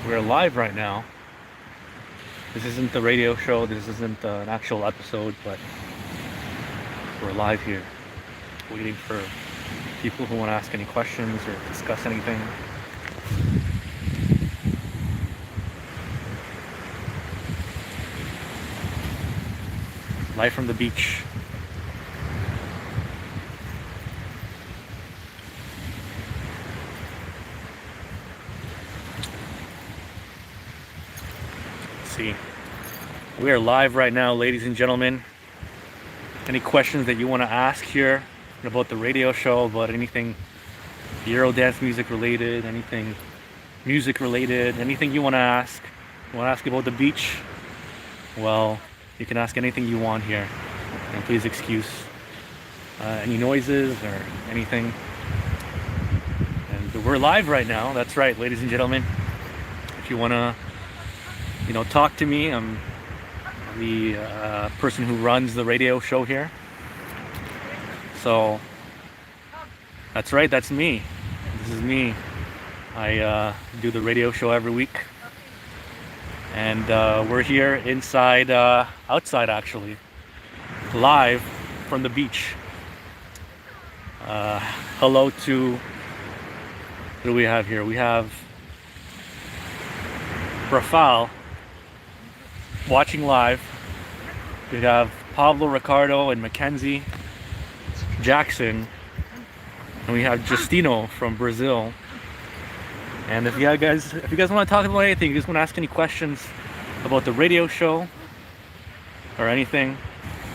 We're live right now. This isn't the radio show, this isn't an actual episode, but we're live here, waiting for people who want to ask any questions or discuss anything. Live from the beach. Let's see. We are live right now, ladies and gentlemen. Any questions that you want to ask here about the radio show, about anything Eurodance music related, anything music related, anything you want to ask? You want to ask about the beach? Well, you can ask anything you want here. And please excuse any noises or anything. And we're live right now. That's right, ladies and gentlemen. If you want to, talk to me, I'm the person who runs the radio show here. So that's right, that's me. This is me. I do the radio show every week, and we're here outside actually, live from the beach. Hello to, what do we have here? We have Rafal watching live. We have Pablo, Ricardo, and Mackenzie, Jackson, and we have Justino from Brazil. And if you guys want to talk about anything, you just want to ask any questions about the radio show or anything,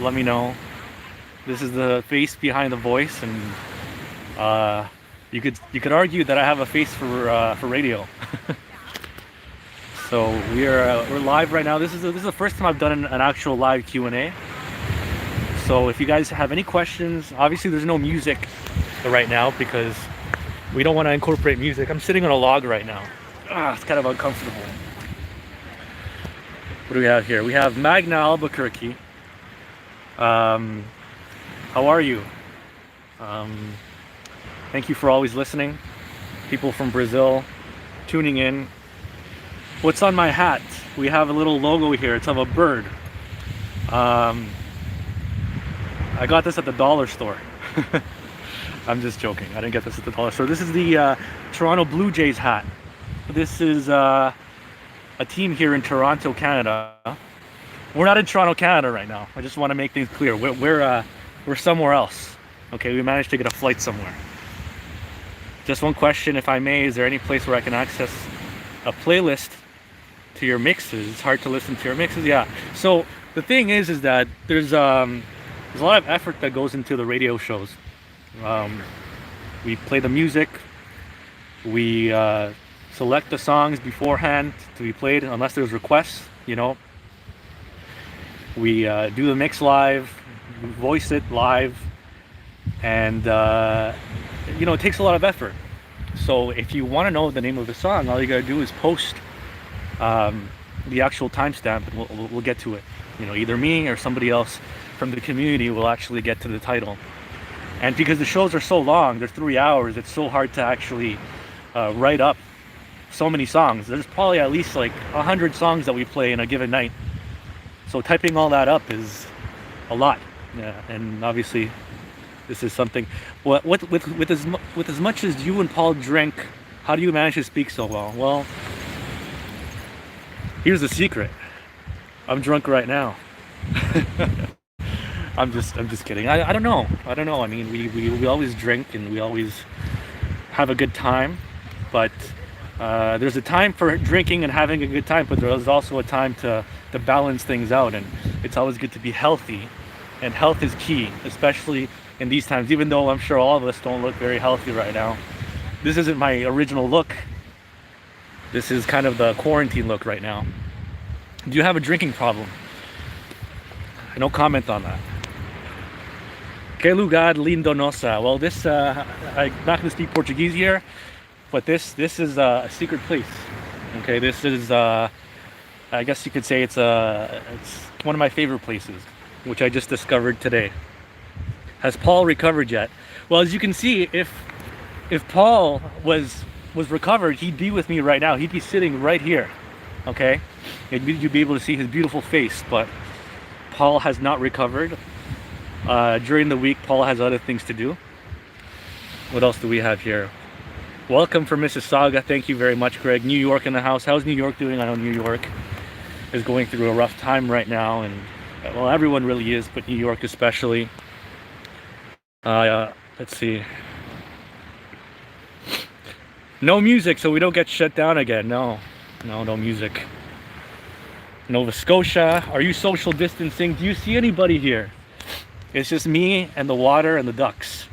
let me know. This is the face behind the voice, and you could argue that I have a face for radio. So we're live right now. This is the first time I've done an actual live Q&A. So if you guys have any questions, obviously there's no music right now because we don't want to incorporate music. I'm sitting on a log right now. It's kind of uncomfortable. What do we have here? We have Magna Albuquerque. How are you? Thank you for always listening. People from Brazil tuning in. What's on my hat? We have a little logo here. It's of a bird. I got this at the dollar store. I'm just joking. I didn't get this at the dollar store. This is the Toronto Blue Jays hat. This is a team here in Toronto, Canada. We're not in Toronto, Canada right now. I just want to make things clear. We're somewhere else. Okay, we managed to get a flight somewhere. Just one question, if I may. Is there any place where I can access a playlist to your mixes? It's hard to listen to your mixes. Yeah. So the thing is that there's a lot of effort that goes into the radio shows. We play the music. We select the songs beforehand to be played, unless there's requests. We do the mix live, we voice it live, and it takes a lot of effort. So if you want to know the name of the song, all you gotta do is post the actual timestamp, and we'll get to it. Either me or somebody else from the community will actually get to the title. And because the shows are so long, they're 3 hours, it's so hard to actually write up so many songs. There's probably at least like 100 songs that we play in a given night. So typing all that up is a lot. Yeah, and obviously this is something. With as much as you and Paul drink, how do you manage to speak so well? Well, here's the secret. I'm drunk right now. I'm just kidding. I don't know. I mean, we always drink and we always have a good time, but there's a time for drinking and having a good time, but there's also a time to balance things out, and it's always good to be healthy, and health is key, especially in these times, even though I'm sure all of us don't look very healthy right now. This isn't my original look. This is kind of the quarantine look right now. Do you have a drinking problem? No comment on that. Que lugar lindo nossa. Well, this, I'm not going to speak Portuguese here, but this is a secret place. Okay, this is, I guess you could say it's one of my favorite places, which I just discovered today. Has Paul recovered yet? Well, as you can see, if Paul was was recovered, he'd be with me right now. He'd be sitting right here, okay? And you'd be able to see his beautiful face, but Paul has not recovered. During the week, Paul has other things to do. What else do we have here? Welcome from Mississauga. Thank you very much, Greg. New York in the house. How's New York doing? I know New York is going through a rough time right now, and well, everyone really is, but New York especially. Let's see. No music, so we don't get shut down again. No music. Nova Scotia, are you social distancing? Do you see anybody here? It's just me and the water and the ducks.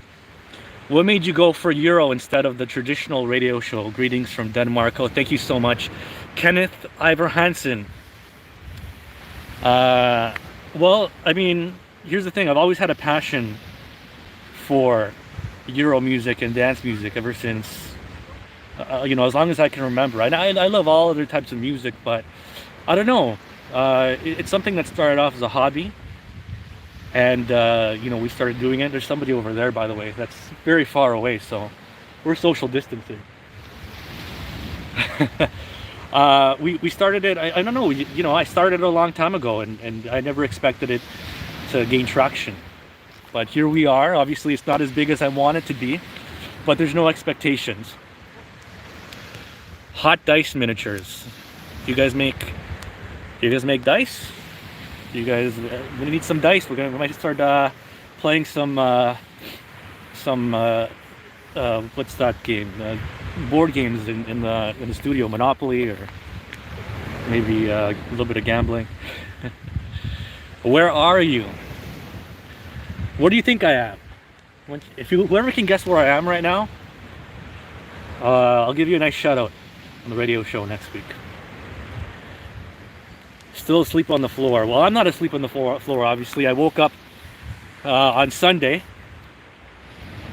What made you go for Euro instead of the traditional radio show? Greetings from Denmark. Oh, thank you so much. Kenneth Ivor Hansen. Well, I mean, here's the thing. I've always had a passion for Euro music and dance music ever since, as long as I can remember. I love all other types of music, but I don't know. It's something that started off as a hobby. And, we started doing it. There's somebody over there, by the way, that's very far away, so we're social distancing. We started it, I don't know, I started it a long time ago, and I never expected it to gain traction. But here we are. Obviously, it's not as big as I want it to be, but there's no expectations. Hot dice miniatures. Do you guys make dice? You guys, we're gonna need some dice. We might start playing some what's that game? Board games in the studio, Monopoly, or maybe a little bit of gambling. Where are you? Where do you think I am? Whoever can guess where I am right now, I'll give you a nice shout out on the radio show next week. Still asleep on the floor. Well, I'm not asleep on the floor, obviously. I woke up on Sunday,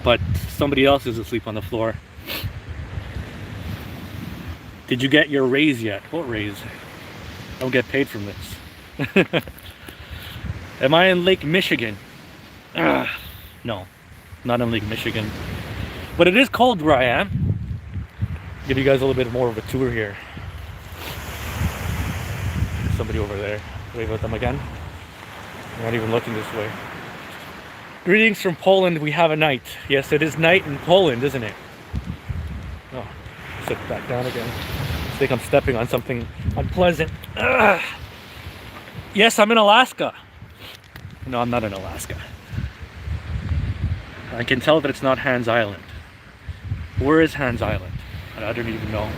but somebody else is asleep on the floor. Did you get your raise yet? What raise? I don't get paid from this. Am I in Lake Michigan? No, not in Lake Michigan. But it is cold where I am. Give you guys a little bit more of a tour here. Somebody over there. Wave at them again. I'm not even looking this way. Greetings from Poland. We have a night. Yes, it is night in Poland, isn't it? Oh, sit back down again. I think I'm stepping on something unpleasant. Ugh. Yes, I'm in Alaska. No, I'm not in Alaska. I can tell that it's not Hans Island. Where is Hans Island? I don't even know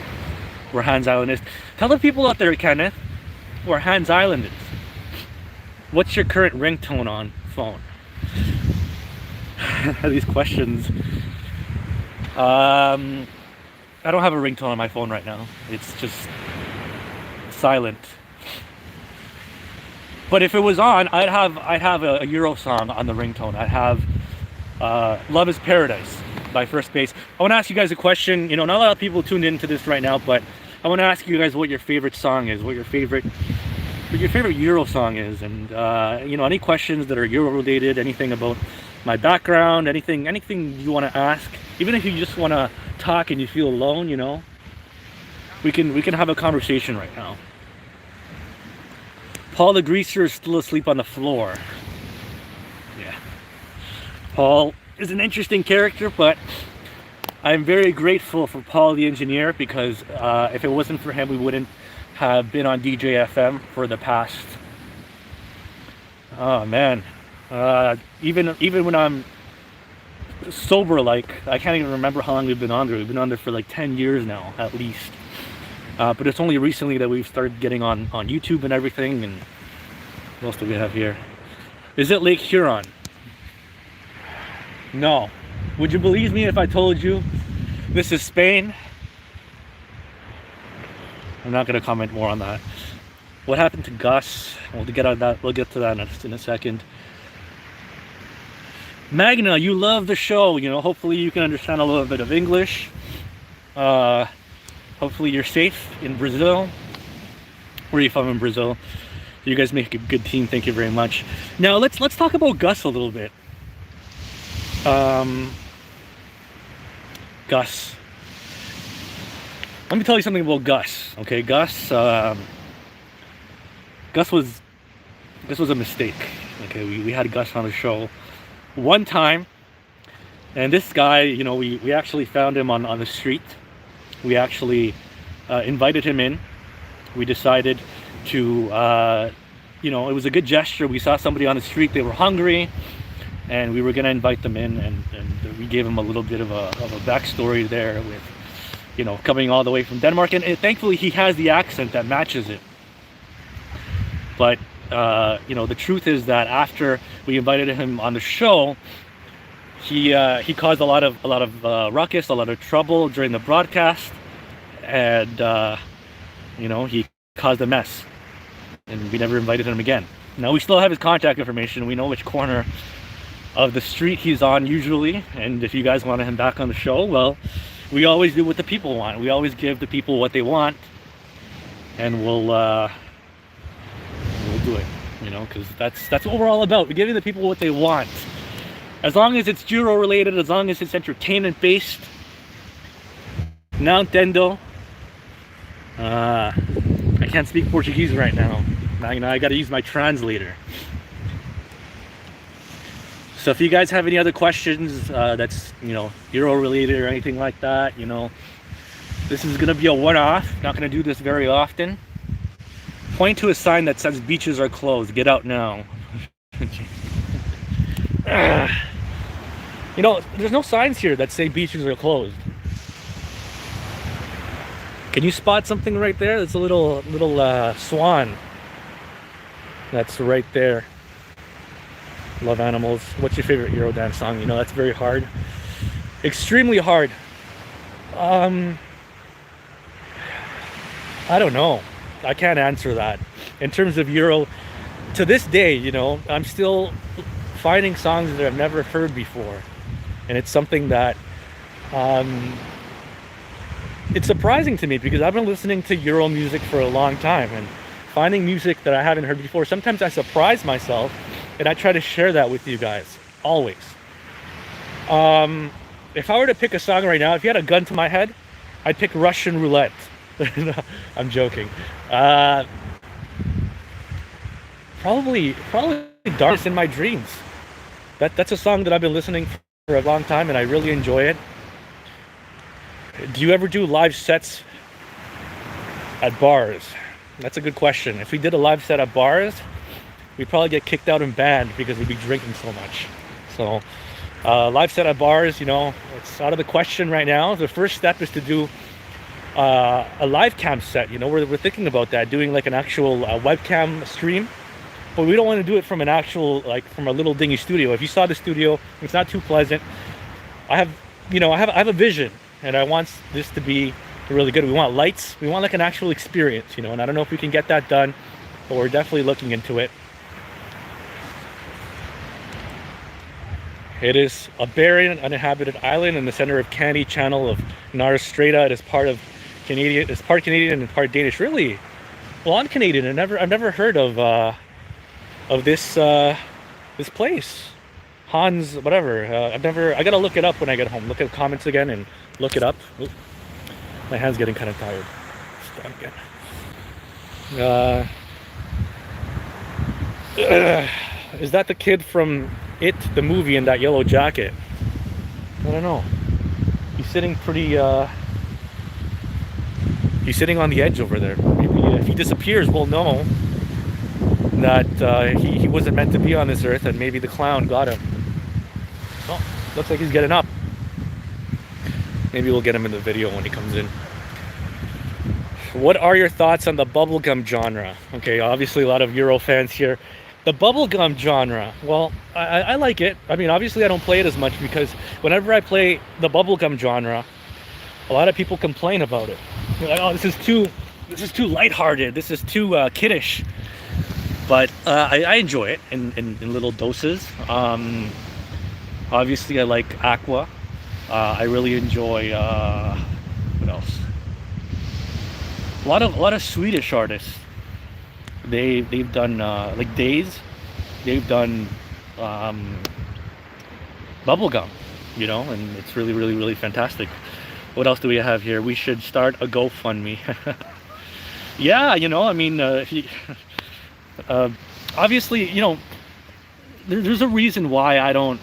where Hans Island is. Tell the people out there, Kenneth, where Hans Island is. What's your current ringtone on phone? These questions. I don't have a ringtone on my phone right now. It's just silent. But if it was on, I'd have a Euro song on the ringtone. I'd have Love is Paradise by First Base. I want to ask you guys a question. Not a lot of people tuned into this right now, but I want to ask you guys what your favorite song is, what your favorite Euro song is, and any questions that are Euro related, anything about my background, anything you want to ask, even if you just want to talk and you feel alone, we can have a conversation right now. Paul the Greaser is still asleep on the floor. Yeah, Paul is an interesting character, but I'm very grateful for Paul the engineer, because if it wasn't for him, we wouldn't have been on DJ FM for the past, oh man, even when I'm sober, like, I can't even remember how long we've been on there. We've been on there for like 10 years now, at least. But it's only recently that we've started getting on YouTube and everything. And what else do we have here? Is it Lake Huron? No. Would you believe me if I told you this is Spain? I'm not going to comment more on that. What happened to Gus? We'll get to that in a second. Magna, you love the show. Hopefully you can understand a little bit of English. Hopefully you're safe in Brazil. Where are you from in Brazil? You guys make a good team. Thank you very much. Now let's talk about Gus a little bit. Gus. Let me tell you something about Gus. Okay, Gus was this was a mistake. Okay, we had Gus on the show one time, and this guy, we actually found him on the street. We actually invited him in. We decided to, it was a good gesture. We saw somebody on the street, they were hungry, and we were going to invite them in, and we gave him a little bit of a backstory there with, coming all the way from Denmark. And thankfully, he has the accent that matches it. But, the truth is that after we invited him on the show, he caused a lot of ruckus, a lot of trouble during the broadcast, and he caused a mess, and we never invited him again. Now we still have his contact information. We know which corner of the street he's on usually, and if you guys want him back on the show, well, we always do what the people want. We always give the people what they want, and we'll do it, because that's what we're all about. We're giving the people what they want. As long as it's Juro related, as long as it's entertainment based. Não entendo. I can't speak Portuguese right now. I got to use my translator. So if you guys have any other questions that's Juro related or anything like that, this is gonna be a one-off. Not gonna do this very often. Point to a sign that says beaches are closed. Get out now. There's no signs here that say beaches are closed. Can you spot something right there? There's a little swan that's right there. Love animals. What's your favorite Eurodance song? That's very hard. Extremely hard. I don't know. I can't answer that. In terms of Euro, to this day, I'm still finding songs that I've never heard before. And it's something that it's surprising to me, because I've been listening to Euro music for a long time, and finding music that I haven't heard before, sometimes I surprise myself, and I try to share that with you guys, always. If I were to pick a song right now, if you had a gun to my head, I'd pick Russian Roulette. No, I'm joking. Probably Darkness in My Dreams. That's a song that I've been listening for a long time, and I really enjoy it. Do you ever do live sets at bars? That's a good question. If we did a live set at bars, we'd probably get kicked out and banned because we'd be drinking so much. So live set at bars, it's out of the question right now. The first step is to do a live cam set. We're thinking about that, doing like an actual webcam stream, but we don't want to do it from an actual, from a little dingy studio. If you saw the studio, it's not too pleasant. I have a vision, and I want this to be really good. We want lights. We want like an actual experience, and I don't know if we can get that done, but we're definitely looking into it. It is a barren, uninhabited island in the center of Canny Channel of Nares Strait. It is part Canadian and part Danish. Really? Well, I'm Canadian. I've never heard of this place. Hans, whatever. I gotta look it up when I get home. Look at the comments again and look it up. Oop. My hand's getting kind of tired. Start again. Is that the kid from It, the movie, in that yellow jacket? I don't know. He's sitting he's sitting on the edge over there. Maybe if he disappears, we'll know that he wasn't meant to be on this earth, and maybe the clown got him. Oh, looks like he's getting up. Maybe we'll get him in the video when he comes in. What are your thoughts on the bubblegum genre? Okay, obviously a lot of Euro fans here. The bubblegum genre, well, I like it. I mean, obviously I don't play it as much, because whenever I play the bubblegum genre, a lot of people complain about it. They're like, oh, this is too lighthearted, this is too kiddish. But I enjoy it in little doses. Obviously I like Aqua. I really enjoy, what else? A lot of Swedish artists. They've done like Days. They've done bubblegum, and it's really, really, really fantastic. What else do we have here? We should start a GoFundMe. Yeah, I mean, if you, uh, obviously, there's a reason why I don't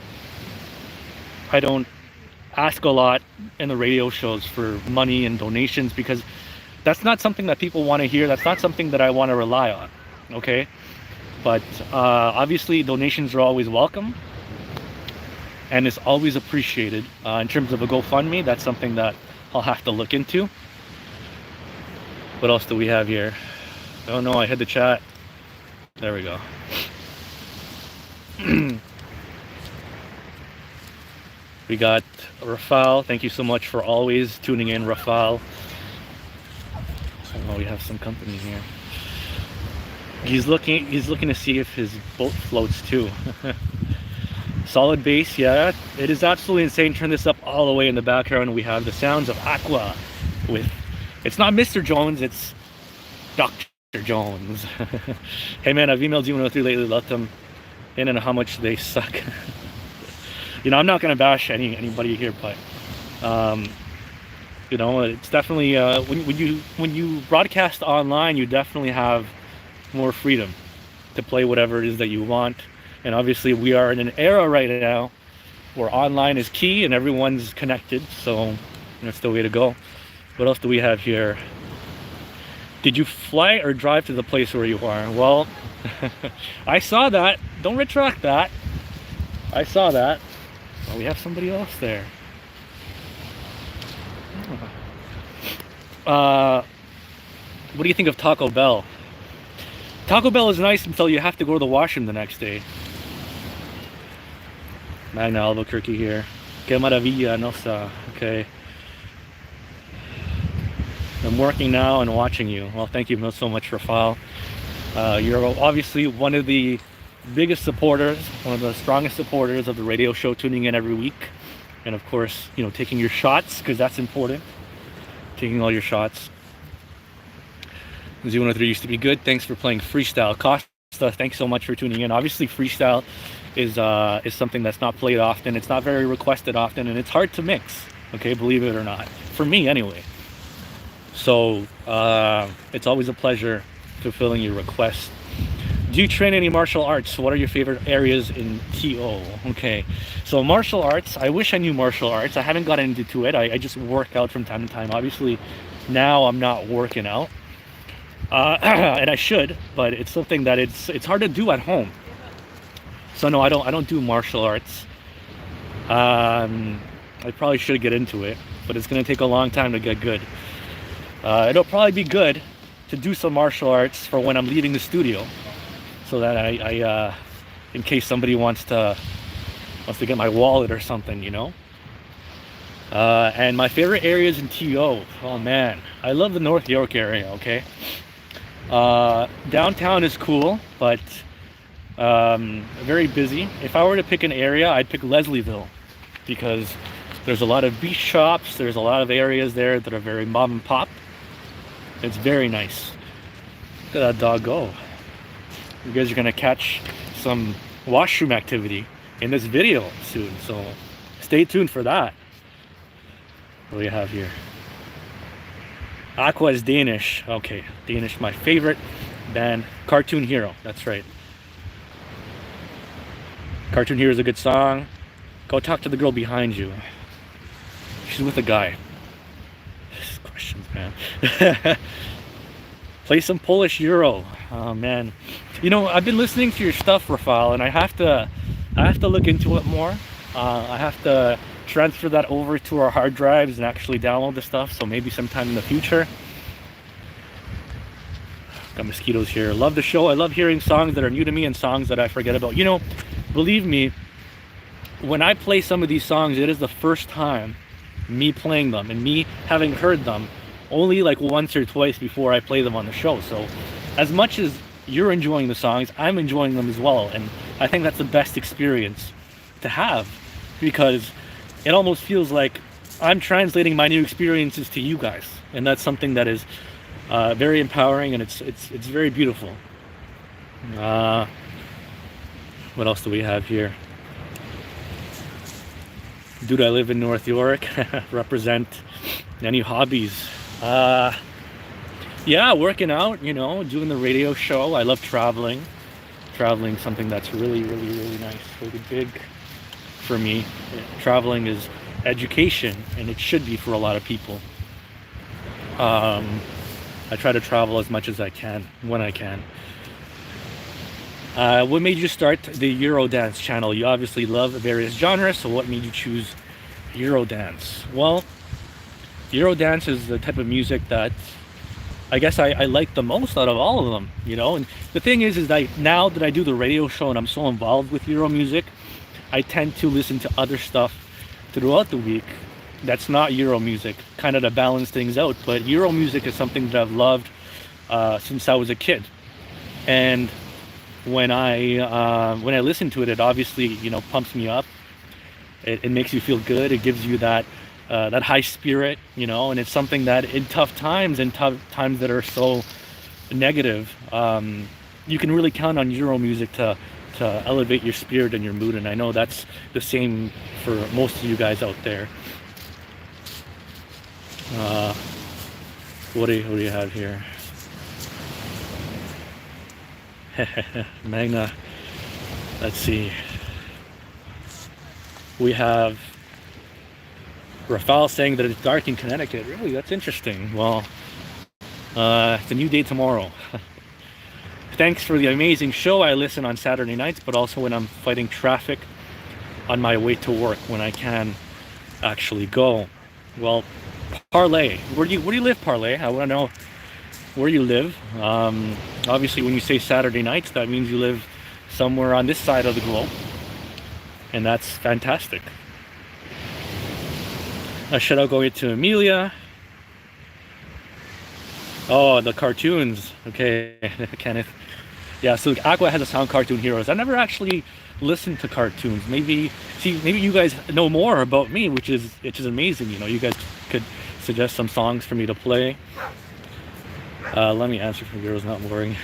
ask a lot in the radio shows for money and donations, because that's not something that people want to hear. That's not something that I want to rely on. Okay, but obviously donations are always welcome, and it's always appreciated. In terms of a GoFundMe, that's something that I'll have to look into. What else do we have here? Oh no, I hit the chat. There we go. We got Rafal. Thank you so much for always tuning in, Rafal. Oh, we have some company here. He's looking to see if his boat floats too. Solid bass, yeah, it is absolutely insane. Turn this up all the way in the background. We have the sounds of Aqua with, it's not Mr. Jones, it's Dr. Jones. Hey man, I've emailed Z103 lately, let them in on how much they suck. I'm not gonna bash anybody here, but it's definitely when you broadcast online, you definitely have more freedom to play whatever it is that you want. And obviously we are in an era right now where online is key and everyone's connected, so that's the way to go. What else do we have here? Did you fly or drive to the place where you are? Well, I saw that. Don't retract that. I saw that. Oh, we have somebody else there. What do you think of Taco Bell? Taco Bell is nice until you have to go to the washroom the next day. Magna Albuquerque here. Que maravilla, nosa. Okay. I'm working now and watching you. Well, thank you so much, Rafal. You're obviously one of the biggest supporters, one of the strongest supporters of the radio show, tuning in every week. And of course, taking your shots, because that's important. Taking all your shots. Z103 used to be good. Thanks for playing freestyle. Costa, thanks so much for tuning in. Obviously, freestyle is something that's not played often. It's not very requested often, and it's hard to mix. Okay, believe it or not. For me, anyway. So it's always a pleasure fulfilling your requests. Do you train any martial arts? What are your favorite areas in TO? Okay, so martial arts, I wish I knew martial arts. I haven't gotten into it. I just work out from time to time. Obviously, now I'm not working out. And I should, but it's something that it's hard to do at home. So no, I don't do martial arts. I probably should get into it, but it's gonna take a long time to get good. It'll probably be good to do some martial arts for when I'm leaving the studio, so that I in case somebody wants to get my wallet or something, And my favorite areas in TO, oh man, I love the North York area. Okay, downtown is cool, but very busy. If I were to pick an area, I'd pick Leslieville, because there's a lot of beach shops. There's a lot of areas there that are very mom and pop. It's very nice. Look at that dog go. You guys are gonna catch some washroom activity in this video soon, so stay tuned for that. What do we have here? Aqua is Danish. Okay, Danish, my favorite band. Cartoon Hero, that's right. Cartoon Hero is a good song. Go talk to the girl behind you. She's with a guy. Questions, man. Play some Polish Euro. Oh man, I've been listening to your stuff, Rafal, and I have to look into it more. I have to transfer that over to our hard drives and actually download the stuff, so maybe sometime in the future. Got mosquitoes here. Love the show. I love hearing songs that are new to me and songs that I forget about. Believe me, when I play some of these songs, it is the first time me playing them and me having heard them only like once or twice before I play them on the show. So as much as you're enjoying the songs, I'm enjoying them as well, and I think that's the best experience to have, because it almost feels like I'm translating my new experiences to you guys, and that's something that is very empowering, and it's very beautiful. What else do we have here? Dude, I live in North York. Represent. Any hobbies? Uh, yeah, working out, doing the radio show. I love traveling. Traveling something that's really, really, really nice, really big for me. Traveling is education, and it should be for a lot of people. Um, I try to travel as much as I can when I can. What made you start the Eurodance channel? You obviously love various genres, so what made you choose Eurodance? Well, Eurodance is the type of music that I guess I like the most out of all of them, And the thing is that now that I do the radio show and I'm so involved with Euro music, I tend to listen to other stuff throughout the week that's not Euro music, kind of to balance things out. But Euro music is something that I've loved since I was a kid, and when I listen to it, it obviously pumps me up. It makes you feel good. It gives you that high spirit, and it's something that in tough times and tough times that are so negative, you can really count on Euro music to elevate your spirit and your mood. And I know that's the same for most of you guys out there. Uh, what do you have here? Magna. Let's see. We have Rafal saying that it's dark in Connecticut. Really, that's interesting. Well, it's a new day tomorrow. Thanks for the amazing show. I listen on Saturday nights, but also when I'm fighting traffic on my way to work, when I can actually go. Well, Parlay. Where do you live, Parlay? I want to know where you live. Obviously, when you say Saturday nights, that means you live somewhere on this side of the globe, and that's fantastic. A shout out going to Amelia. Oh, the cartoons. Okay, Kenneth. Yeah, so Aqua has a sound Cartoon Heroes. I never actually listened to cartoons. Maybe you guys know more about me, which is amazing. You guys could suggest some songs for me to play. Let me answer for girls not boring.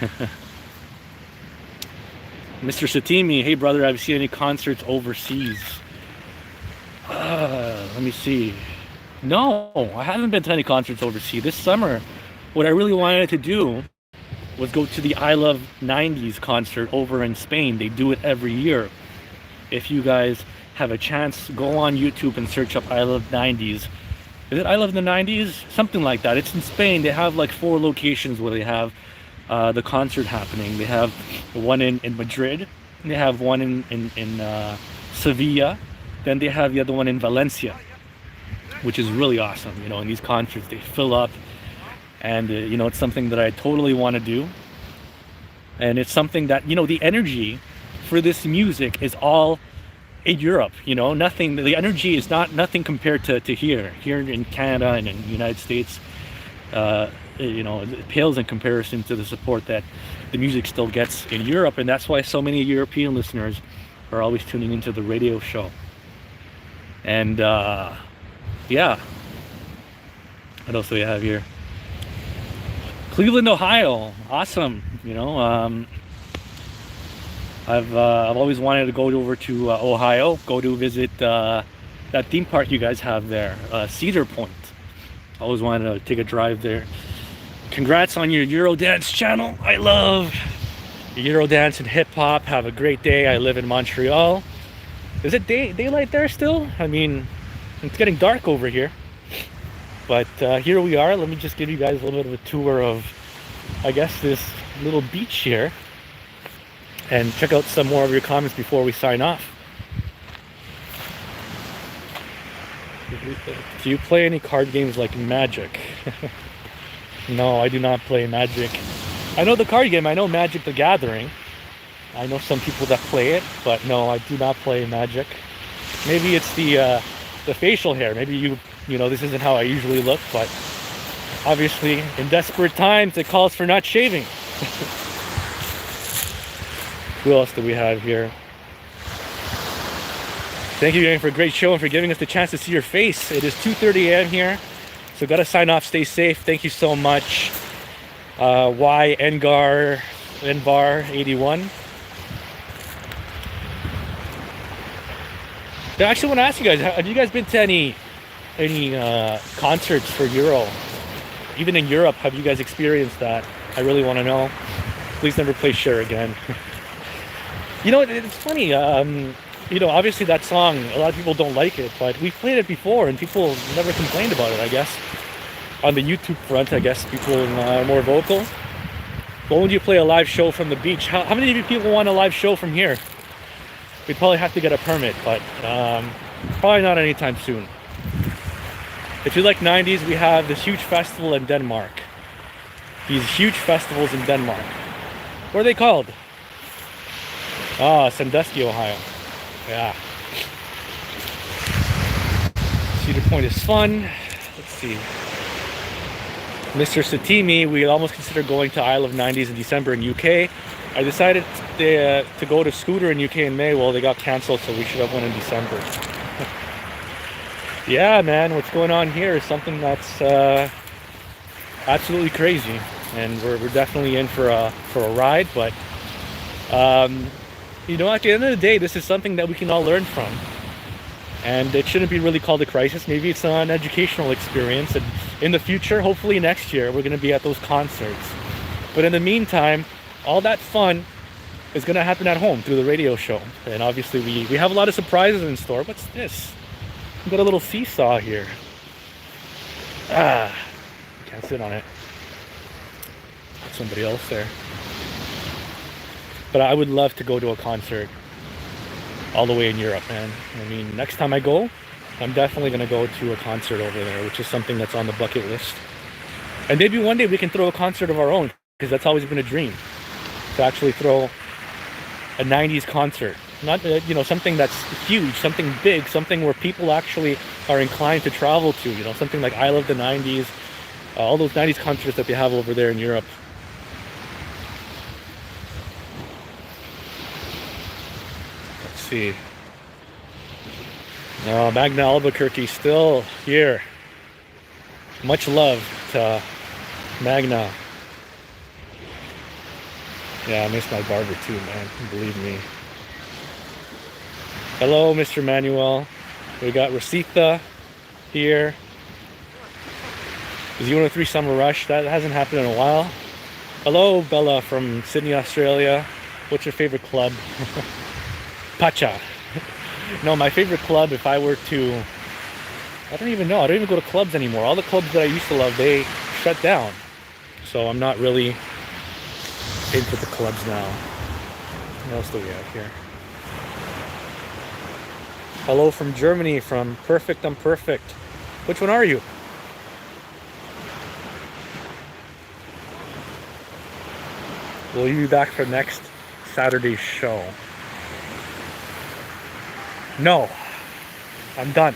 Mr. Satimi, hey brother, have you seen any concerts overseas? Let me see. No, I haven't been to any concerts overseas. This summer, what I really wanted to do was go to the I Love 90s concert over in Spain. They do it every year. If you guys have a chance, go on YouTube and search up I Love 90s. Is it I Love the 90s? Something like that. It's in Spain. They have like 4 locations where they have the concert happening. They have one in Madrid. They have one in Sevilla. Then they have the other one in Valencia, which is really awesome. In these concerts, they fill up. And, it's something that I totally want to do. And it's something that, the energy for this music is all in Europe, nothing, the energy is nothing compared to here in Canada and in the United States. It pales in comparison to the support that the music still gets in Europe. And that's why so many European listeners are always tuning into the radio show. And yeah, what else do we have here? Cleveland, Ohio, awesome. I've always wanted to go over to Ohio, go to visit that theme park you guys have there, Cedar Point. I always wanted to take a drive there. Congrats on your Eurodance channel. I love Eurodance and hip hop. Have a great day. I live in Montreal. Is it daylight there still? I mean, it's getting dark over here. But here we are. Let me just give you guys a little bit of a tour of, I guess, this little beach here. And check out some more of your comments before we sign off. Do you play any card games like Magic? No, I do not play Magic. I know the card game. I know Magic the Gathering. I know some people that play it, but no, I do not play Magic. Maybe it's the facial hair. Maybe this isn't how I usually look, but obviously in desperate times it calls for not shaving. Who else do we have here? Thank you again for a great show and for giving us the chance to see your face. It is 2:30 a.m. here, so gotta sign off. Stay safe. Thank you so much. Envar 81. I actually want to ask you guys: have you guys been to any concerts for Euro? Even in Europe, have you guys experienced that? I really want to know. Please never play Share again. It's funny. Obviously that song, a lot of people don't like it, but we've played it before and people never complained about it, I guess. On the YouTube front, I guess people are more vocal. But when you play a live show from the beach, how many of you people want a live show from here? We'd probably have to get a permit, but probably not anytime soon. If you like 90s, we have this huge festival in Denmark. These huge festivals in Denmark. What are they called? Sandusky, Ohio. Yeah. Cedar Point is fun. Let's see. Mr. Satimi, we almost considered going to Isle of 90s in December in UK. I decided to go to Scooter in UK in May. Well, they got canceled, so we should have went in December. Yeah, man, what's going on here is something that's absolutely crazy, and we're definitely in for a ride. But at the end of the day, this is something that we can all learn from, and it shouldn't be really called a crisis. Maybe it's an educational experience, and in the future, hopefully next year, we're going to be at those concerts. But in the meantime, all that fun is going to happen at home through the radio show, and obviously we have a lot of surprises in store. What's this? We've got a little seesaw here. Can't sit on it. Somebody else there. But I would love to go to a concert all the way in Europe, man. I mean, next time I go, I'm definitely going to go to a concert over there, which is something that's on the bucket list. And maybe one day we can throw a concert of our own, because that's always been a dream, to actually throw a 90s concert. Not, something that's huge, something big, something where people actually are inclined to travel to, something like I Love the 90s, all those 90s concerts that they have over there in Europe. Let's see. Magna Albuquerque still here. Much love to Magna. Yeah, I miss my barber too, man. Believe me. Hello, Mr. Manuel. We got Rosita here. Is Z103 Summer Rush? That hasn't happened in a while. Hello, Bella from Sydney, Australia. What's your favorite club? Pacha. No, my favorite club, if I were to... I don't even know. I don't even go to clubs anymore. All the clubs that I used to love, they shut down. So I'm not really into the clubs now. What else do we have here? Hello from Germany, from Perfect Unperfect. Which one are you? Will you be back for next Saturday's show? No, I'm done.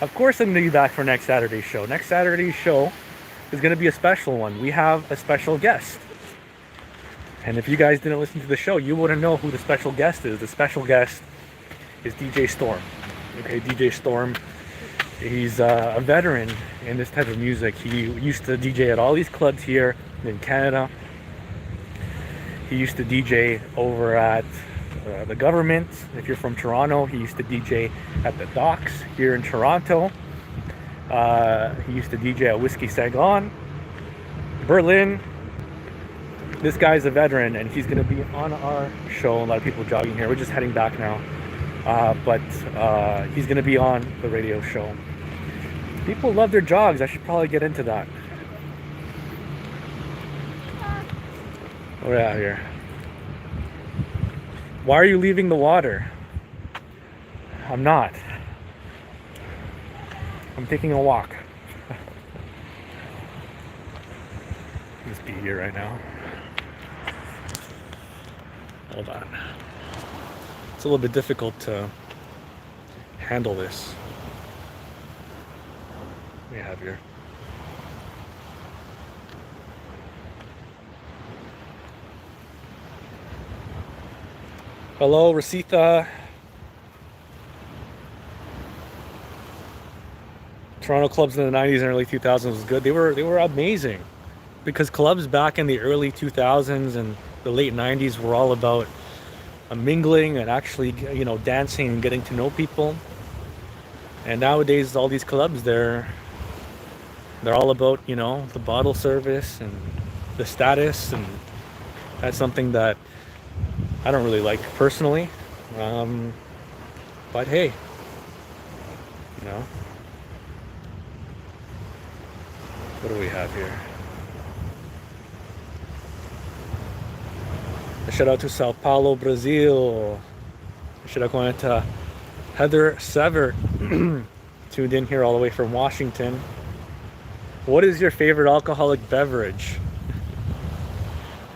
Of course I'm going to be back for next Saturday's show. Next Saturday's show is going to be a special one. We have a special guest. And if you guys didn't listen to the show, you wouldn't know who the special guest is. The special guest is DJ Storm. Okay, DJ Storm, he's a veteran in this type of music. He used to DJ at all these clubs here in Canada. He used to DJ over at the Government. If you're from Toronto, he used to DJ at the Docks here in Toronto. He used to DJ at Whiskey Saigon, Berlin. This guy's a veteran, and he's going to be on our show. A lot of people jogging here. We're just heading back now. But he's going to be on the radio show. People love their jogs. I should probably get into that. What do we have here? Why are you leaving the water? I'm not. I'm taking a walk. Just be here right now. Hold on. It's a little bit difficult to handle this. What do we have here? Hello, Rosita. Toronto clubs in the 90s and early 2000s was good. They were amazing, because clubs back in the early 2000s and the late 90s were all about mingling and actually, dancing and getting to know people. And nowadays, all these clubs, they're all about, the bottle service and the status, and that's something that I don't really like personally. Um, but hey, you know, what do we have here? A shout out to Sao Paulo, Brazil. A shout out going to Heather Sever, tuned in here all the way from Washington. What is your favorite alcoholic beverage?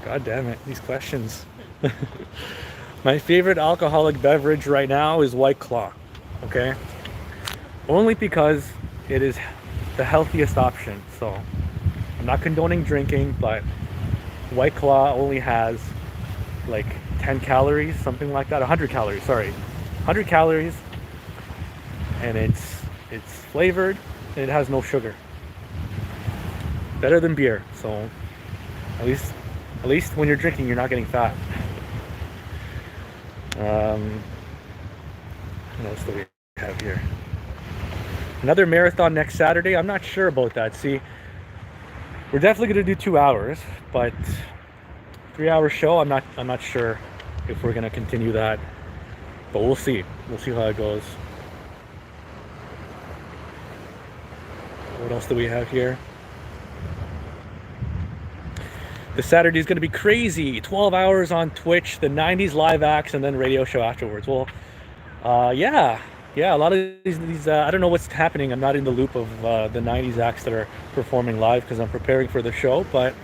God damn it, these questions. My favorite alcoholic beverage right now is White Claw, okay? Only because it is the healthiest option. So I'm not condoning drinking, but White Claw only has like 10 calories, something like that. 100 calories, sorry. 100 calories, and it's flavored and it has no sugar. Better than beer. So at least when you're drinking, you're not getting fat. What else do we have here? Another marathon next Saturday. I'm not sure about that. See, we're definitely going to do 2 hours, but 3-hour show. I'm not sure if we're going to continue that, but we'll see. We'll see how it goes. What else do we have here? The Saturday is going to be crazy. 12 hours on Twitch, the 90s live acts, and then radio show afterwards. Well, yeah. A lot of these I don't know what's happening. I'm not in the loop of the 90s acts that are performing live because I'm preparing for the show. But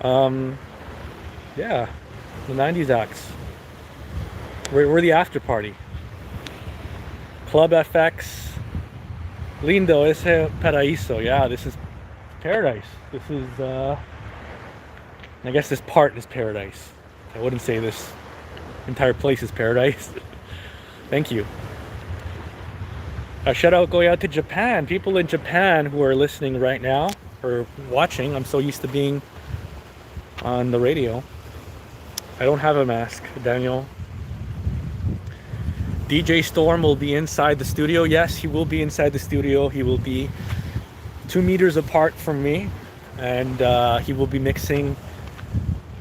yeah, the 90s acts. We're the after party. Club FX. Lindo, ese paraíso. Yeah, this is paradise. This is I guess this part is paradise. I wouldn't say this entire place is paradise. Thank you. A shout out going out to Japan. People in Japan who are listening right now or watching. I'm so used to being on the radio. I don't have a mask, Daniel. DJ Storm will be inside the studio. Yes, he will be inside the studio. He will be 2 meters apart from me, and he will be mixing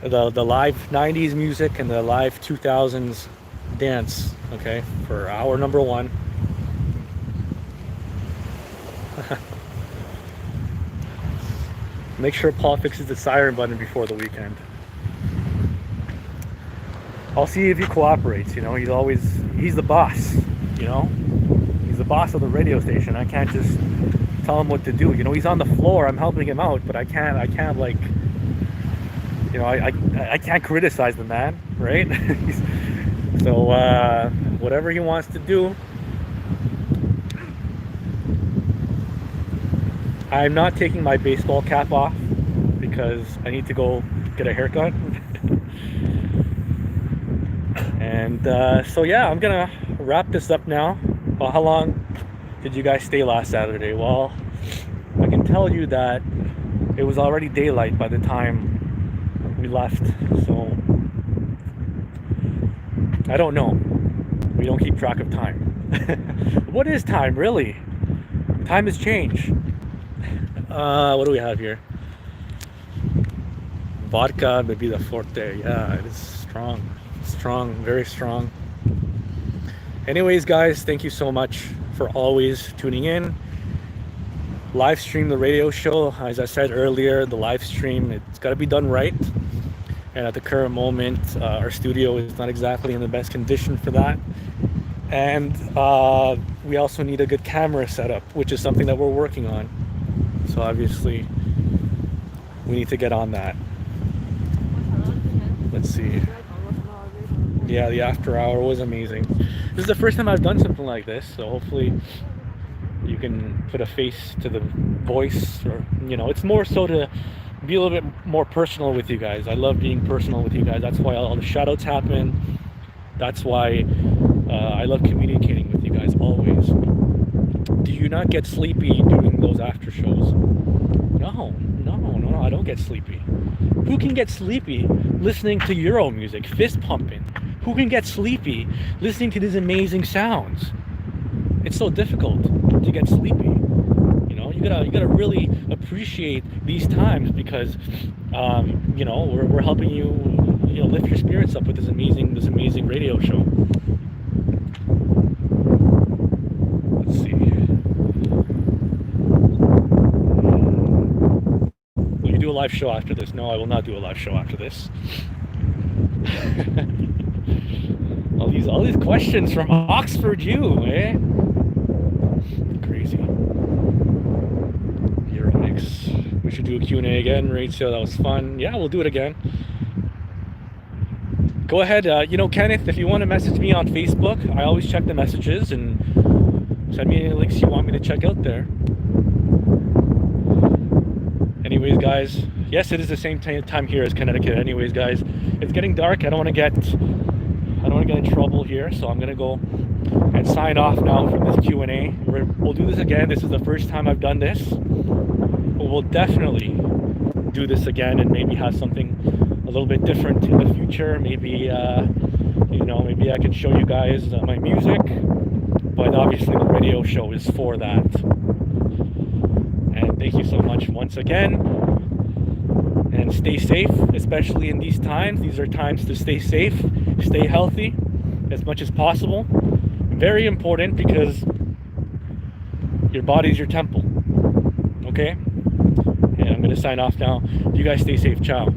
the live 90s music and the live 2000s dance, okay, for hour number 1. Make sure Paul fixes the siren button before the weekend. I'll see if he cooperates. He's the boss, he's the boss of the radio station. I can't just tell him what to do. He's on the floor, I'm helping him out, but I can't like, I can't criticize the man, right? So whatever he wants to do. I'm not taking my baseball cap off because I need to go get a haircut. And so yeah, I'm gonna wrap this up now. Well, how long did you guys stay last Saturday? Well, I can tell you that it was already daylight by the time we left, so I don't know. We don't keep track of time. What is time, really? Time has changed. What do we have here? Vodka, bebida forte. Yeah, it is strong. Strong, very strong. Anyways, guys, thank you so much for always tuning in. Live stream the radio show. As I said earlier, the live stream, it's got to be done right. And at the current moment, our studio is not exactly in the best condition for that. And we also need a good camera setup, which is something that we're working on. So obviously, we need to get on that. Let's see. Yeah, the after hour was amazing. This is the first time I've done something like this, so hopefully you can put a face to the voice, or it's more so to be a little bit more personal with you guys. I love being personal with you guys. That's why all the shoutouts happen. That's why I love communicating with you guys always. Do you not get sleepy doing those after shows? No, I don't get sleepy. Who can get sleepy listening to Euro music, fist pumping? Who can get sleepy listening to these amazing sounds? it's so difficult to get sleepy. You gotta really appreciate these times because we're helping you lift your spirits up with this amazing radio show. Let's see. Will you do a live show after this? No, I will not do a live show after this. all these questions from Oxford U, eh? Crazy. Euronics. We should do a Q&A again, Rachel. That was fun. Yeah, we'll do it again. Go ahead, Kenneth, if you want to message me on Facebook, I always check the messages and send me any links you want me to check out there. Anyways, guys, yes, it is the same time here as Connecticut. Anyways, guys, it's getting dark. I don't want to get in trouble here, so I'm gonna go and sign off now from this Q&A. We'll do this again. This is the first time I've done this, but we'll definitely do this again and maybe have something a little bit different in the future. Maybe maybe I can show you guys my music, but obviously the radio show is for that. And thank you so much once again, and stay safe, especially in these times. These are times to stay safe, stay healthy as much as possible. Very important, because your body's your temple. Okay? And I'm going to sign off now. You guys stay safe. Ciao.